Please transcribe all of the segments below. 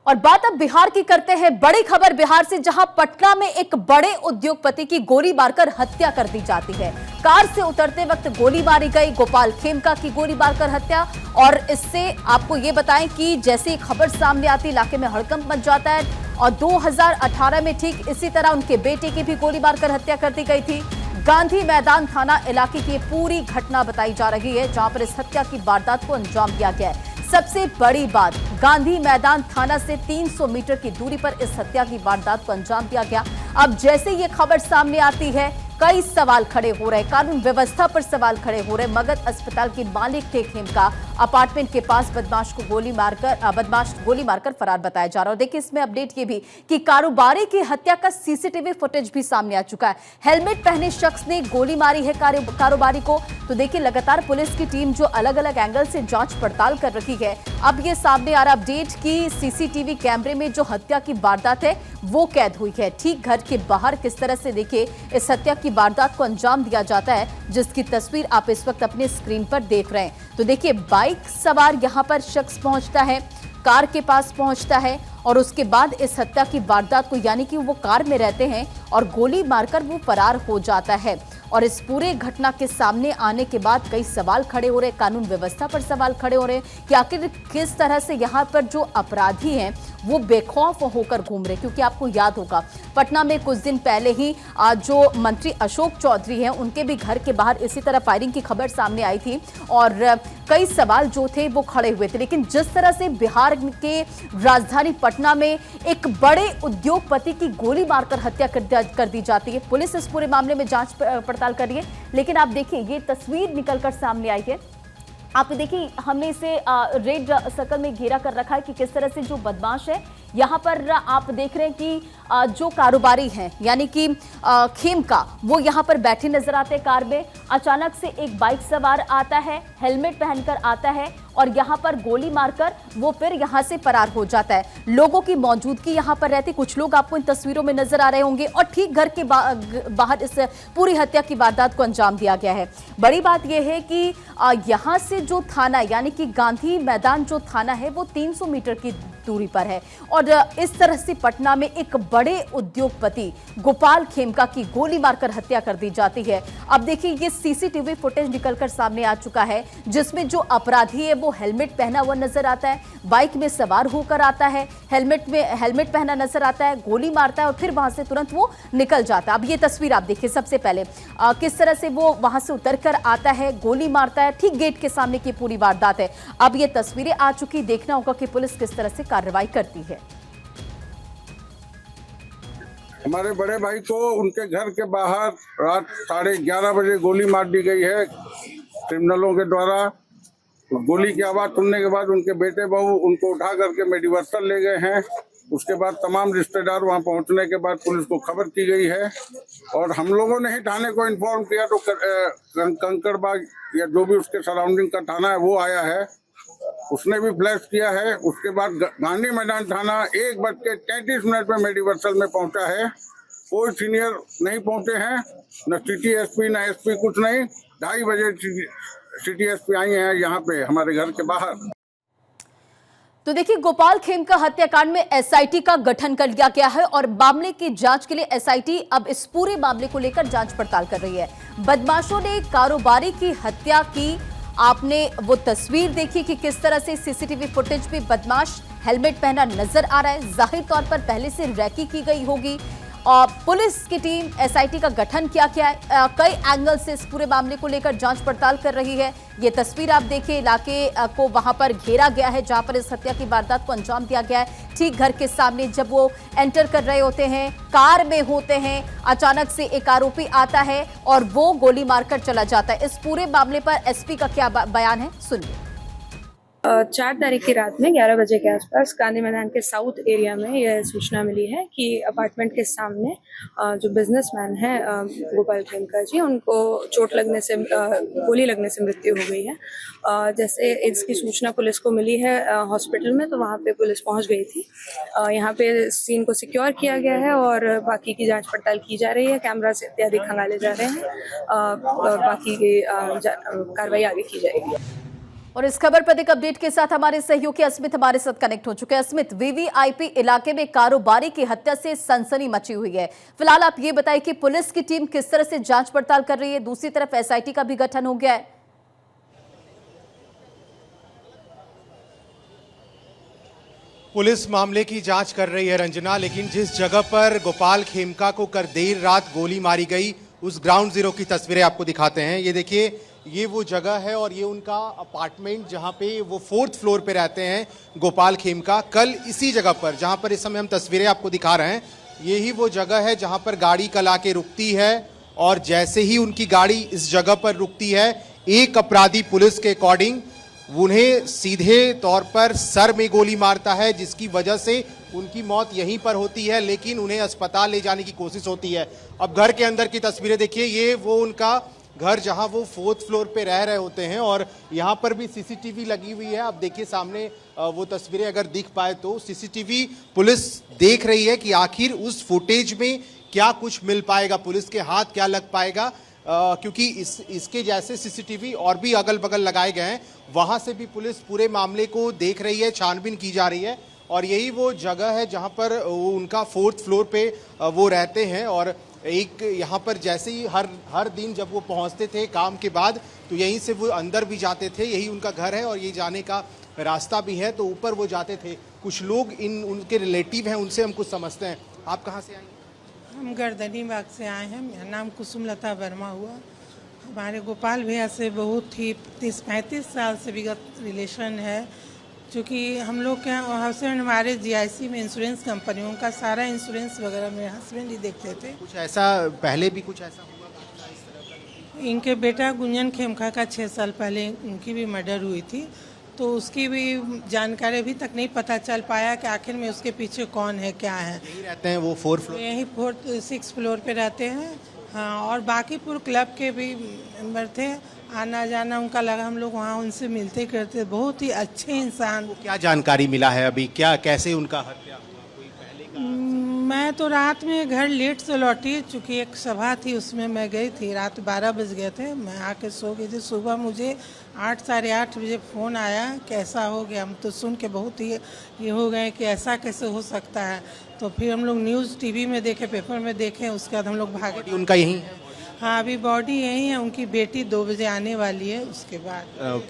और बात अब बिहार की करते हैं। बड़ी खबर बिहार से, जहां पटना में एक बड़े उद्योगपति की गोली मारकर हत्या कर दी जाती है। कार से उतरते वक्त गोली मारी गई। गोपाल खेमका की गोली मारकर हत्या। और इससे आपको ये बताएं कि जैसे खबर सामने आती इलाके में हड़कंप मच जाता है। और 2018 में ठीक इसी तरह उनके बेटे की भी गोली मारकर हत्या कर दी गई थी। गांधी मैदान थाना इलाके की पूरी घटना बताई जा रही है, जहां पर इस हत्या की वारदात को अंजाम दिया गया है। सबसे बड़ी बात, गांधी मैदान थाना से 300 मीटर की दूरी पर इस हत्या की वारदात को अंजाम दिया गया। अब जैसे ये खबर सामने आती है, कई सवाल खड़े हो रहे हैं। कानून व्यवस्था पर सवाल खड़े हो रहे हैं। मगध अस्पताल के मालिक थे खेमका। अपार्टमेंट के पास बदमाश गोली मारकर फरार बताया जा रहा है। और देखिए इसमें अपडेट ये भी कि कारोबारी की हत्या का सीसीटीवी फुटेज भी सामने आ चुका है। हेलमेट पहने शख्स ने गोली मारी है कारोबारी को। तो देखिए लगातार पुलिस की टीम जो अलग अलग एंगल से जांच पड़ताल कर रही है। अब ये सामने आ रहा अपडेट कि सीसीटीवी कैमरे में जो हत्या की वारदात है वो कैद हुई है। ठीक घर के बाहर किस तरह से देखिए इस हत्या की वारदात को अंजाम दिया जाता है, जिसकी तस्वीर आप इस वक्त अपने स्क्रीन पर देख रहे हैं। तो देखिए बाइक सवार यहां पर शख्स पहुंचता है, कार के पास पहुंचता है और उसके बाद इस हत्या की वारदात को, यानी कि वो कार में रहते हैं और गोली मारकर वो फरार हो जाता है। और इस पूरे घटना के सामने आने के बाद कई सवाल खड़े हो रहे हैं। कानून व्यवस्था पर सवाल खड़े हो रहे हैं कि आखिर किस तरह से यहाँ पर जो अपराधी हैं वो बेखौफ होकर घूम रहे। क्योंकि आपको याद होगा पटना में कुछ दिन पहले ही जो मंत्री अशोक चौधरी हैं उनके भी घर के बाहर इसी तरह फायरिंग की खबर सामने आई थी और कई सवाल जो थे वो खड़े हुए थे। लेकिन जिस तरह से बिहार के राजधानी पटना में एक बड़े उद्योगपति की गोली मारकर हत्या कर दी जाती है, पुलिस इस पूरे मामले में जांच पड़ताल कर रही है। लेकिन आप देखिए ये तस्वीर निकलकर सामने आई है। आप देखिए हमने इसे रेड सर्कल में घेरा कर रखा है कि किस तरह से जो बदमाश है यहाँ पर आप देख रहे हैं कि जो कारोबारी हैं यानी कि खेमका, वो यहाँ पर बैठे नजर आते हैं कार में। अचानक से एक बाइक सवार आता है, हेलमेट पहनकर आता है और यहाँ पर गोली मारकर वो फिर यहाँ से फरार हो जाता है। लोगों की मौजूदगी यहाँ पर रहती, कुछ लोग आपको इन तस्वीरों में नजर आ रहे होंगे। और ठीक घर के बाहर इस पूरी हत्या की वारदात को अंजाम दिया गया है। बड़ी बात यह है कि यहाँ से जो थाना यानी कि गांधी मैदान जो थाना है वो 300 मीटर की दूरी पर है। और इस तरह से पटना में एक बड़े उद्योगपति गोपाल खेमका की गोली मारकर हत्या कर दी जाती है। अब देखिए ये सीसीटीवी फुटेज निकलकर सामने आ चुका है, जिसमें जो अपराधी है वो हेलमेट पहना हुआ नजर आता है, बाइक में सवार होकर आता है, हेलमेट पहना नजर आता है, गोली मारता है और फिर वहां से तुरंत वो निकल जाता है। अब ये तस्वीर आप देखिए सबसे पहले किस तरह से वो वहां से उतरकर आता है, गोली मारता है। ठीक गेट के सामने की पूरी वारदात है। अब ये तस्वीरें आ चुकी, देखना होगा कि पुलिस किस तरह से कार्रवाई करती है। हमारे बड़े भाई को उनके घर के बाहर रात 11:30 बजे गोली मार दी गई है क्रिमिनलों के द्वारा। गोली की आवाज सुनने के बाद उनके बेटे बहू उनको उठा करके मेडिवर्सल ले गए हैं। उसके बाद तमाम रिश्तेदार वहां पहुंचने के बाद पुलिस को खबर की गई है और हम लोगों ने ही थाने को इन्फॉर्म किया तो कंकड़बाग या जो भी उसके सराउंडिंग का थाना है वो आया है, उसने भी फ्लैश किया है। उसके बाद गांधी मैदान थाना 1:33 में मेडिवर्सल में पहुंचा है। कोई सीनियर नहीं पहुंचे हैं, न सिटी एसपी न एसपी, कुछ नहीं। 2:30 बजे सिटी एसपी आई हैं यहाँ पे हमारे घर के बाहर। तो देखिए गोपाल खेमका हत्याकांड में एसआईटी का गठन कर लिया गया है और मामले की जांच के लिए एसआईटी अब इस पूरे मामले को लेकर जांच पड़ताल कर रही है। बदमाशों ने कारोबारी की हत्या की। आपने वो तस्वीर देखी कि किस तरह से सीसीटीवी फुटेज में बदमाश हेलमेट पहना नजर आ रहा है। जाहिर तौर पर पहले से रैकी की गई होगी और पुलिस की टीम एसआईटी का गठन किया गया है। कई एंगल से इस पूरे मामले को लेकर जांच पड़ताल कर रही है। ये तस्वीर आप देखिए, इलाके को वहां पर घेरा गया है जहां पर इस हत्या की वारदात को अंजाम दिया गया है। ठीक घर के सामने जब वो एंटर कर रहे होते हैं, कार में होते हैं, अचानक से एक आरोपी आता है और वो गोली मारकर चला जाता है। इस पूरे मामले पर एसपी का क्या बयान है, सुनिए। 4 तारीख की रात में 11 बजे के आसपास गांधी मैदान के साउथ एरिया में यह सूचना मिली है कि अपार्टमेंट के सामने जो बिजनेसमैन है गोपाल खेमका जी, उनको चोट लगने से गोली लगने से मृत्यु हो गई है। जैसे इसकी सूचना पुलिस को मिली है हॉस्पिटल में, तो वहाँ पे पुलिस पहुँच गई थी। यहाँ पे सीन को सिक्योर किया गया है और बाकी की जाँच पड़ताल की जा रही है। कैमरा से इत्यादि खंगाले जा रहे हैं और बाकी की कार्रवाई आगे की जाएगी। और इस खबर पर एक अपडेट के साथ हमारे सहयोगी अस्मित हमारे साथ कनेक्ट हो चुके हैं। अस्मित, वीवीआईपी इलाके में कारोबारी की हत्या से सनसनी मची हुई है। फिलहाल आप ये बताएं कि पुलिस की टीम किस तरह से जांच पड़ताल कर रही है। दूसरी तरफ एसआईटी का भी गठन हो गया है। पुलिस मामले की जांच कर रही है रंजना, लेकिन जिस जगह पर गोपाल खेमका को कर देर रात गोली मारी गई उस ग्राउंड जीरो की तस्वीरें आपको दिखाते हैं। ये देखिए, ये वो जगह है और ये उनका अपार्टमेंट जहां पे वो 4th फ्लोर पे रहते हैं गोपाल खेमका। कल इसी जगह पर जहां पर इस समय हम तस्वीरें आपको दिखा रहे हैं, यही वो जगह है जहां पर गाड़ी कल आके रुकती है और जैसे ही उनकी गाड़ी इस जगह पर रुकती है, एक अपराधी पुलिस के अकॉर्डिंग उन्हें सीधे तौर पर सर में गोली मारता है, जिसकी वजह से उनकी मौत यहीं पर होती है, लेकिन उन्हें अस्पताल ले जाने की कोशिश होती है। अब घर के अंदर की तस्वीरें देखिए, ये वो उनका घर जहां वो 4th फ्लोर पे रह रहे होते हैं और यहां पर भी सीसीटीवी लगी हुई है। अब देखिए सामने वो तस्वीरें अगर दिख पाए तो सीसीटीवी पुलिस देख रही है कि आखिर उस फुटेज में क्या कुछ मिल पाएगा, पुलिस के हाथ क्या लग पाएगा, क्योंकि इसके जैसे सीसीटीवी और भी अगल बगल लगाए गए हैं। वहां से भी पुलिस पूरे मामले को देख रही है, छानबीन की जा रही है और यही वो जगह है जहां पर उनका 4th फ्लोर पे वो रहते हैं। और एक यहाँ पर जैसे ही हर दिन जब वो पहुँचते थे काम के बाद, तो यहीं से वो अंदर भी जाते थे। यही उनका घर है और ये जाने का रास्ता भी है, तो ऊपर वो जाते थे। कुछ लोग उनके रिलेटिव हैं, उनसे हम कुछ समझते हैं। आप कहाँ से आए? हम गर्दनी बाग से आए हैं। मेरा नाम कुसुमलता वर्मा हुआ। हमारे गोपाल भैया से बहुत ही 30-35 साल से विगत रिलेशन है, क्योंकि हम लोग के हस्बैंड हमारे जीआईसी में इंश्योरेंस कंपनी, उनका सारा इंश्योरेंस वगैरह मेरे हस्बैंड ही देखते थे। कुछ ऐसा पहले भी कुछ ऐसा हुआ? इनके बेटा गुंजन खेमका का 6 साल पहले उनकी भी मर्डर हुई थी, तो उसकी भी जानकारी अभी तक नहीं पता चल पाया कि आखिर में उसके पीछे कौन है, क्या है। यही रहते हैं वो 4th फ्लोर? यही 6th फ्लोर पे रहते हैं। हाँ, और बाकी पूरे क्लब के भी मेंबर थे, आना जाना उनका लगा, हम लोग वहाँ उनसे मिलते करते। बहुत ही अच्छे इंसान। क्या जानकारी मिला है अभी, क्या कैसे उनका हत्या हुआ, कोई पहले का? मैं तो रात में घर लेट से लौटी, चूँकि एक सभा थी उसमें मैं गई थी। रात 12 बज गए थे, मैं आके सो गई थी। सुबह मुझे 8 साढ़े 8 बजे फ़ोन आया कि ऐसा हो गया। हम तो सुन के बहुत ही ये हो गए कि ऐसा कैसे हो सकता है। तो फिर हम लोग न्यूज़ टीवी में देखे, पेपर में देखे, उसके बाद हम लोग भागे। उनका यही है? हाँ, अभी बॉडी यही है। उनकी बेटी 2 बजे आने वाली है। उसके बाद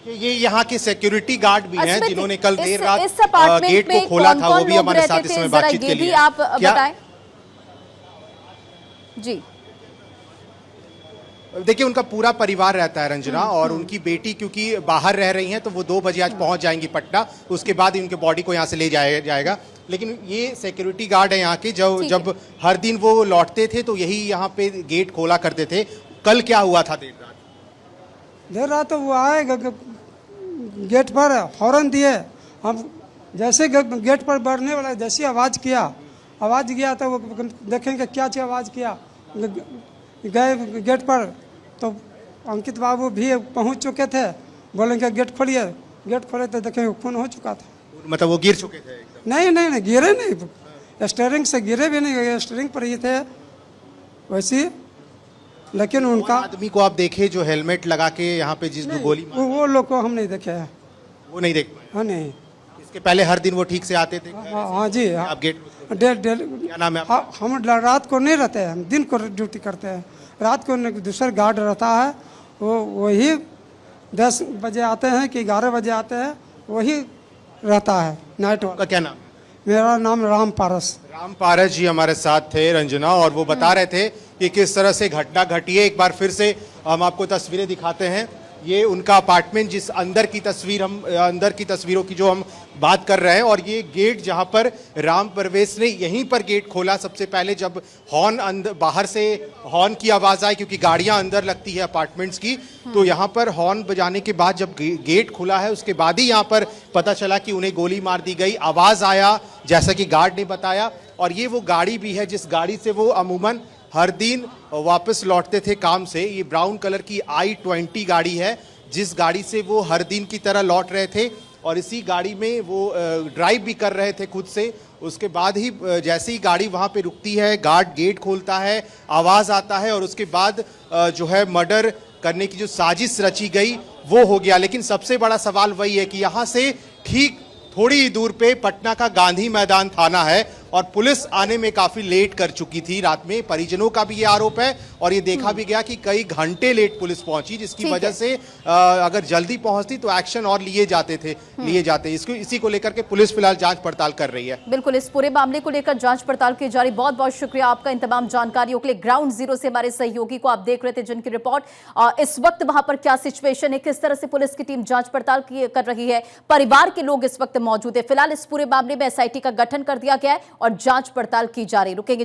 ये यहाँ के सिक्योरिटी गार्ड भी हैं जिन्होंने कल देर रात इस अपार्टमेंट गेट को में खोला था, वो कौन-कौन भी लोग हमारे साथ रहते इस थे? समय जरा बातचीत ये के भी लिए। आप क्या बताएं। जी देखिए, उनका पूरा परिवार रहता है रंजना, और उनकी बेटी क्योंकि बाहर रह रही हैं तो वो 2 बजे आज पहुंच जाएंगी पटना। उसके बाद ही उनके बॉडी को यहाँ से ले जाएगा। लेकिन ये सिक्योरिटी गार्ड है यहाँ के, जब हर दिन वो लौटते थे तो यही यहाँ पे गेट खोला करते थे। कल क्या हुआ था देर रात तो वो आए गेट पर हॉर्न दिए। हम जैसे गेट पर बढ़ने वाला, जैसे आवाज़ किया तो वो देखेंगे क्या चीज़ आवाज़ किया। गए गेट पर तो अंकित बाबू भी पहुंच चुके थे, बोलेंगे गेट खोलिए। गेट खोले तो देखेंगे खून हो चुका था। मतलब वो गिर चुके थे एकदम? नहीं, गिरे नहीं, स्टीयरिंग से गिरे भी नहीं, स्टीयरिंग पर ही थे वैसे। लेकिन उनका आदमी को आप देखे जो हेलमेट लगा के यहाँ पे जिस गोली मारी, वो लोग को हम नहीं देखे हैं। वो नहीं देख पाए? हाँ, नहीं। इसके पहले हर दिन वो ठीक से आते थे? हाँ जी, हाँ। आप गेट क्या नाम है? हम रात को नहीं रहते हैं, हम दिन को ड्यूटी करते हैं। रात को दूसरा गार्ड रहता है, वो वही 10 बजे आते हैं कि 11 बजे आते हैं, वही रहता है नाइट वाला। का क्या नाम? मेरा नाम राम पारस। राम पारस जी हमारे साथ थे रंजना, और वो बता रहे थे कि किस तरह से घटना घटी है। एक बार फिर से हम आपको तस्वीरें दिखाते हैं। ये उनका अपार्टमेंट, जिस अंदर की तस्वीरों की जो हम बात कर रहे हैं, और ये गेट जहां पर राम परवेश ने यहीं पर गेट खोला सबसे पहले, जब बाहर से हॉर्न की आवाज़ आई, क्योंकि गाड़ियां अंदर लगती है अपार्टमेंट्स की। तो यहाँ पर हॉर्न बजाने के बाद जब गेट खुला है, उसके बाद ही यहाँ पर पता चला कि उन्हें गोली मार दी गई। आवाज़ आया जैसा कि गार्ड ने बताया, और ये वो गाड़ी भी है जिस गाड़ी से वो अमूमन हर दिन वापस लौटते थे काम से। ये ब्राउन कलर की i20 गाड़ी है, जिस गाड़ी से वो हर दिन की तरह लौट रहे थे, और इसी गाड़ी में वो ड्राइव भी कर रहे थे खुद से। उसके बाद ही जैसे ही गाड़ी वहाँ पे रुकती है, गार्ड गेट खोलता है, आवाज़ आता है, और उसके बाद जो है मर्डर करने की जो साजिश रची गई वो हो गया। लेकिन सबसे बड़ा सवाल वही है कि यहां से ठीक थोड़ी ही दूर पे पटना का गांधी मैदान थाना है और पुलिस आने में काफी लेट कर चुकी थी रात में। परिजनों का भी ये आरोप है और ये देखा भी गया कि कई घंटे लेट पुलिस पहुंची, जिसकी ठीक वजह है। से अगर जल्दी पहुंचती तो एक्शन और लिए जाते। इसी को लेकर के पुलिस फिलहाल जांच पड़ताल कर रही है। बिल्कुल, इस पूरे मामले को लेकर जांच पड़ताल की जा रही। बहुत बहुत शुक्रिया आपका इन तमाम जानकारियों के लिए। ग्राउंड जीरो से हमारे सहयोगी को आप देख रहे थे, जिनकी रिपोर्ट। इस वक्त वहां पर क्या सिचुएशन है, किस तरह से पुलिस की टीम जांच पड़ताल कर रही है, परिवार के लोग इस वक्त मौजूद है। फिलहाल इस पूरे मामले में एसआईटी का गठन कर दिया गया है और जांच पड़ताल की जा रही। रुकेंगे।